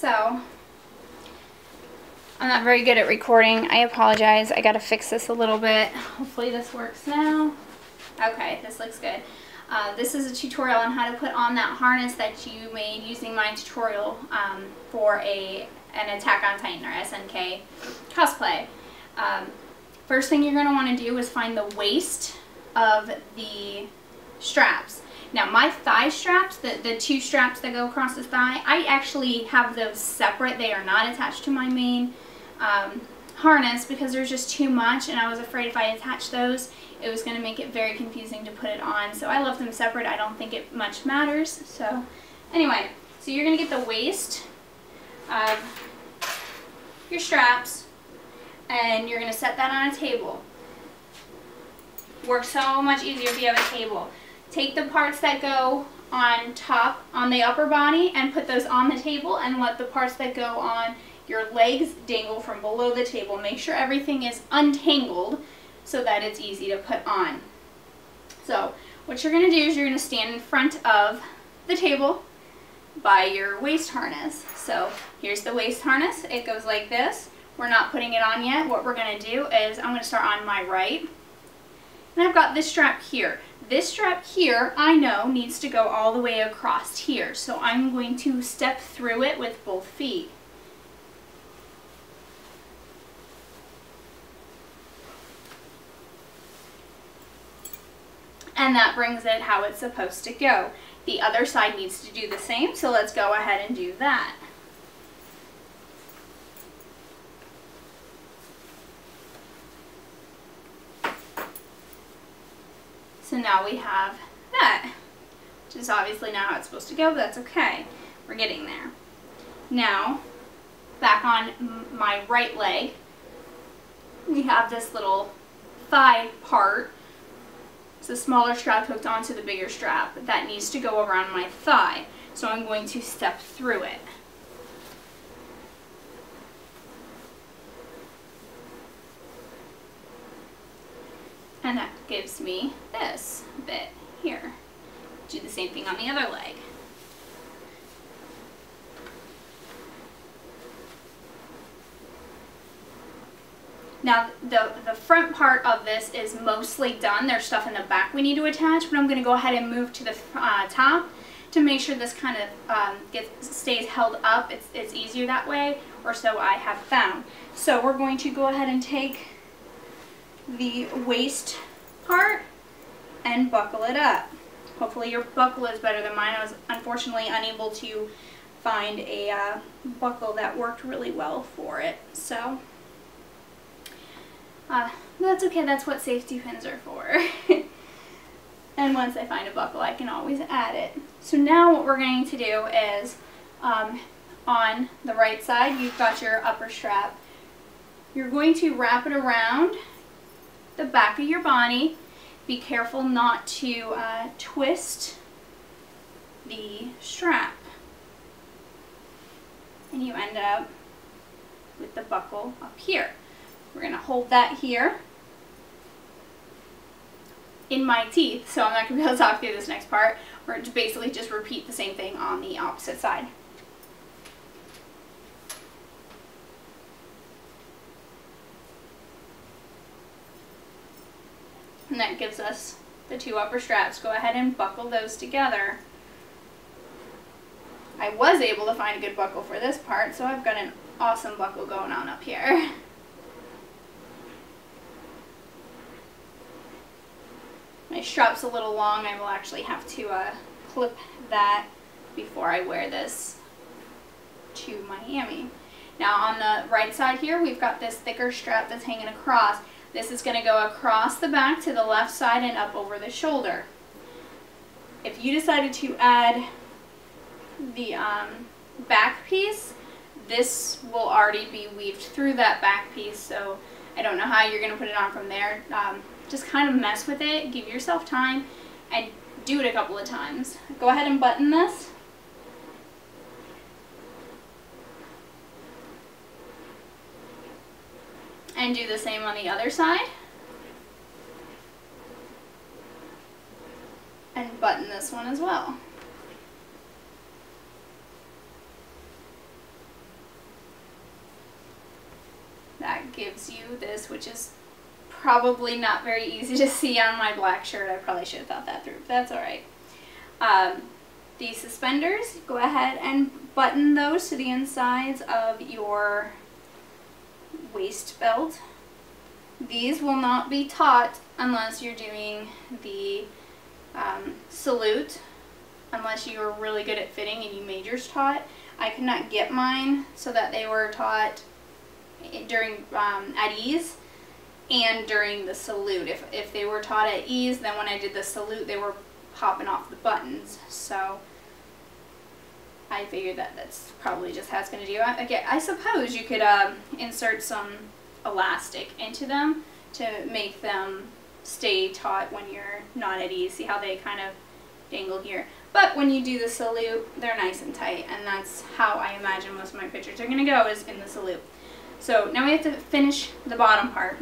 So, I'm not very good at recording. I apologize. I gotta fix this a little bit. Hopefully this works now. Okay, this looks good. This is a tutorial on how to put on that harness that you made using my tutorial for an Attack on Titan or SNK cosplay. First thing you're going to want to do is find the waist of the straps. Now my thigh straps, the two straps that go across the thigh, I actually have those separate. They are not attached to my main harness because there's just too much, and I was afraid if I attached those it was going to make it very confusing to put it on. So I left them separate. I don't think it much matters. So anyway, so you're going to get the waist of your straps and you're going to set that on a table. Works so much easier if you have a table. Take the parts that go on top, on the upper body, and put those on the table, and let the parts that go on your legs dangle from below the table. Make sure everything is untangled so that it's easy to put on. So what you're going to do is you're going to stand in front of the table by your waist harness. So here's the waist harness. It goes like this. We're not putting it on yet. What we're going to do is I'm going to start on my right. And I've got this strap here. This strap here, I know, needs to go all the way across here. So I'm going to step through it with both feet. And that brings it how it's supposed to go. The other side needs to do the same, so let's go ahead and do that. So now we have that, which is obviously not how it's supposed to go, but that's okay. We're getting there. Now, back on my right leg, we have this little thigh part. It's a smaller strap hooked onto the bigger strap that needs to go around my thigh. So I'm going to step through it. And that gives me this bit here. Do the same thing on the other leg. Now the front part of this is mostly done. There's stuff in the back we need to attach, but I'm going to go ahead and move to the top to make sure this kind of stays held up. It's easier that way, or so I have found. So we're going to go ahead and take the waist part and buckle it up. Hopefully your buckle is better than mine. I was unfortunately unable to find a buckle that worked really well for it. So that's okay, that's what safety pins are for. And once I find a buckle, I can always add it. So now what we're going to do is, on the right side, you've got your upper strap. You're going to wrap it around the back of your body. Be careful not to twist the strap. And you end up with the buckle up here. We're going to hold that here in my teeth, so I'm not going to be able to talk through this next part. We're going to basically just repeat the same thing on the opposite side. And that gives us the two upper straps. Go ahead and buckle those together. I was able to find a good buckle for this part, so I've got an awesome buckle going on up here. My strap's a little long. I will actually have to clip that before I wear this to Miami. Now on the right side here, we've got this thicker strap that's hanging across. This is going to go across the back to the left side and up over the shoulder. If you decided to add the back piece, this will already be weaved through that back piece, so I don't know how you're going to put it on from there. Just kind of mess with it, give yourself time, and do it a couple of times. Go ahead and button this. And do the same on the other side. And button this one as well. gives you this, which is probably not very easy to see on my black shirt. I probably should have thought that through, but that's alright. These suspenders, go ahead and button those to the insides of your waist belt. These will not be taut unless you're doing the salute, unless you are really good at fitting and you made yours taut. I could not get mine so that they were taut during at ease and during the salute. If they were taut at ease, then when I did the salute they were popping off the buttons. So I figured that that's probably just how it's going to do. I suppose you could insert some elastic into them to make them stay taut when you're not at ease. See how they kind of dangle here? But when you do the salute, they're nice and tight, and that's how I imagine most of my pictures are going to go, is in the salute. So now we have to finish the bottom part.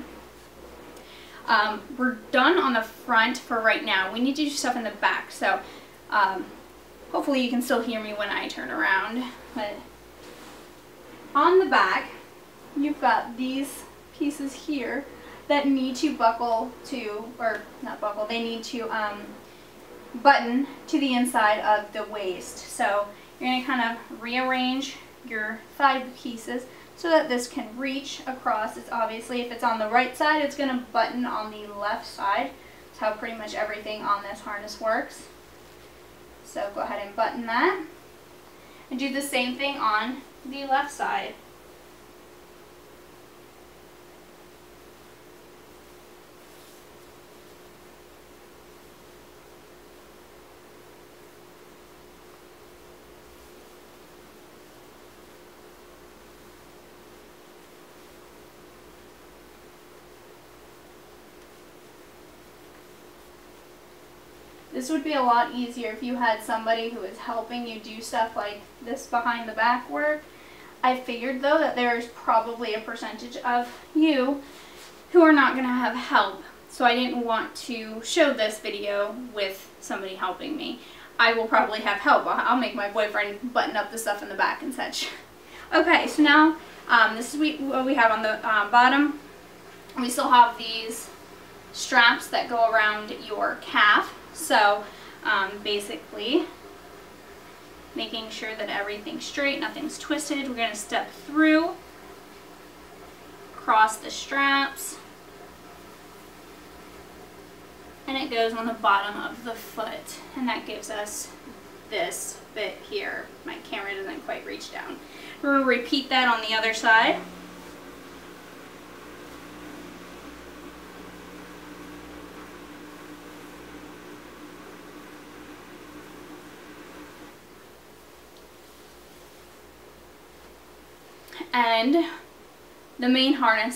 We're done on the front for right now. We need to do stuff in the back. So hopefully you can still hear me when I turn around. But on the back, you've got these pieces here that need to buckle to, or not buckle, they need to button to the inside of the waist. So you're going to kind of rearrange your thigh pieces so that this can reach across. It's obviously, if it's on the right side, it's going to button on the left side. That's how pretty much everything on this harness works. So go ahead and button that. And do the same thing on the left side. This would be a lot easier if you had somebody who is helping you do stuff like this behind the back work. I figured though that there's probably a percentage of you who are not going to have help, so I didn't want to show this video with somebody helping me. I will probably have help. I'll make my boyfriend button up the stuff in the back and such. Okay, so now this is what we have on the bottom. We still have these straps that go around your calf. So basically making sure that everything's straight, nothing's twisted. We're going to step through, cross the straps, and it goes on the bottom of the foot, and that gives us this bit here. My camera doesn't quite reach down. We're going to repeat that on the other side. And the main harness